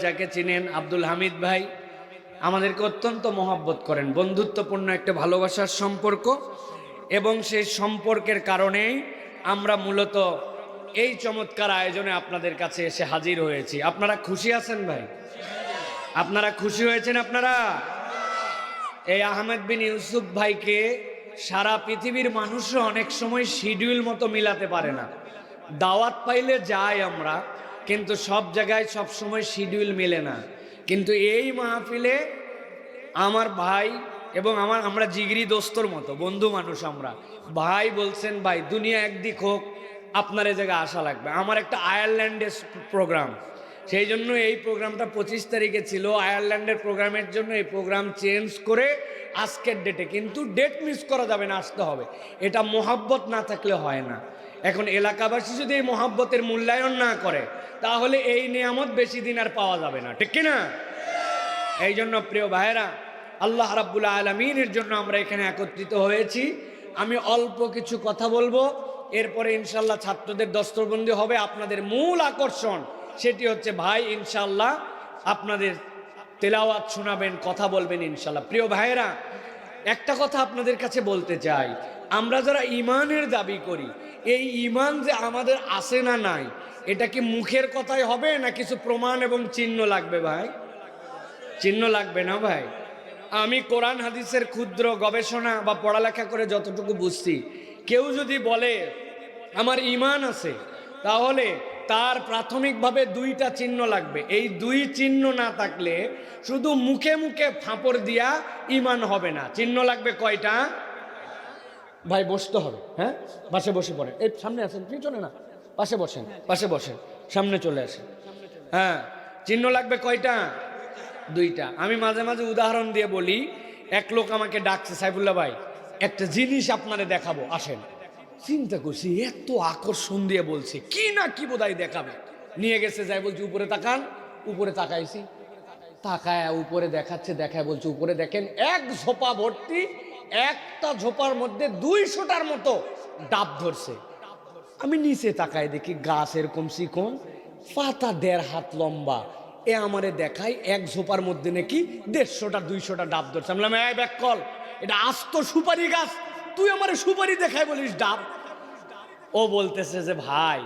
যাকে চিনেন আব্দুল হামিদ ভাই আমাদেরকে অত্যন্ত মহব্বত করেন, বন্ধুত্বপূর্ণ একটা ভালোবাসার সম্পর্ক, এবং সেই সম্পর্কের কারণেই আমরা মূলত এই চমৎকার আয়োজনে আপনাদের কাছে এসে হাজির হয়েছি। আপনারা খুশি আছেন ভাই? আপনারা খুশি হয়েছেন? আপনারা এই আহমেদ বিন ইউসুফ ভাইকে সারা পৃথিবীর মানুষও অনেক সময় শিডিউল মতো মিলাতে পারে না। দাওয়াত পাইলে যাই আমরা, কিন্তু সব জায়গায় সব সময় শিডিউল মেলে না। কিন্তু এই মাহফিলে আমার ভাই এবং আমরা জিগরি দোস্তর মতো বন্ধু মানুষ, আমরা ভাই বলছেন ভাই দুনিয়া একদিক হোক, আপনার এই জায়গায় আসা লাগবে। আমার একটা আয়ারল্যান্ডের প্রোগ্রাম, সেই জন্য এই প্রোগ্রামটা 25 তারিখে ছিল। আয়ারল্যান্ডের প্রোগ্রামের জন্য এই প্রোগ্রাম চেঞ্জ করে আজকের ডেটে, কিন্তু ডেট মিস করা যাবে না, আসতে হবে। এটা মোহাব্বত না থাকলে হয় না। এখন এলাকাবাসী যদি এই মোহাব্বতের মূল্যায়ন না করে, তাহলে এই নিয়ামত বেশি দিন আর পাওয়া যাবে না, ঠিক কিনা? এই জন্য প্রিয় ভাইয়েরা, আল্লাহ রাব্বুল আলামিনের জন্য আমরা এখানে একত্রিত হয়েছি। আমি অল্প কিছু কথা বলবো, এরপরে ইনশাল্লাহ ছাত্রদের দস্তরবন্দি হবে। আপনাদের মূল আকর্ষণ সেটি হচ্ছে ভাই ইনশাল্লাহ আপনাদের তেলাওয়াত শোনাবেন, কথা বলবেন ইনশাল্লাহ। প্রিয় ভাইয়েরা, একটা কথা আপনাদের কাছে বলতে চাই, আমরা যারা ইমানের দাবি করি, এই ইমান যে আমাদের আছে না নাই, এটা কি মুখের কথাই হবে না কিছু প্রমাণ এবং চিহ্ন লাগবে? ভাই চিহ্ন লাগবে না ভাই? আমি কোরআন হাদিসের ক্ষুদ্র গবেষণা বা পড়ালেখা করে যতটুকু বুঝছি, কেউ যদি বলে আমার ইমান আছে, তাহলে তার প্রাথমিকভাবে দুইটা চিহ্ন লাগবে। এই দুই চিহ্ন না থাকলে শুধু মুখে মুখে ফাঁপড় দিয়া ইমান হবে না। চিহ্ন লাগবে কয়টা? ভাই বসতে হবে, হ্যাঁ পাশে বসে পড়েন। এই সামনে আসেন, পিছনে না, পাশে বসেন, পাশে বসেন, সামনে চলে আসেন। হ্যাঁ, চিহ্ন লাগবে কয়টা? দুইটা। আমি মাঝে মাঝে উদাহরণ দিয়ে বলি। এক লোক আমাকে ডাকছে, সাইফুল্লাহ ভাই একটা জিনিস আপনারে দেখাবো, আসেন। চিন্তা করছি, এত আকর্ষণ দিয়ে বলছে, কি না কি বোধহয় দেখাবে। নিয়ে গেছে, যাই বলছি উপরে তাকান। উপরে তাকাইছি, তাকায় উপরে দেখাচ্ছে, দেখায় বলছে উপরে দেখেন, এক ঝোপা ভর্তি, একটা ঝোপার মধ্যে 200টার মতো ডাব ধরছে। আমি নিচে তাকায় দেখি গাছ এরকম চিকন, পাতা 1.5 হাত লম্বা। এ আমারে দেখায় এক ঝোপার মধ্যে নাকি 150টা 200টা ডাব ধরছে। আমি বললাম, এই ব্যাককল, এটা আস্ত সুপারি গাছ, তুই আমারে সুপারি দেখায় বলিস ডাব? ও বলতেছে যে ভাই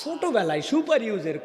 ছোটবেলায় সুপারি ইউজের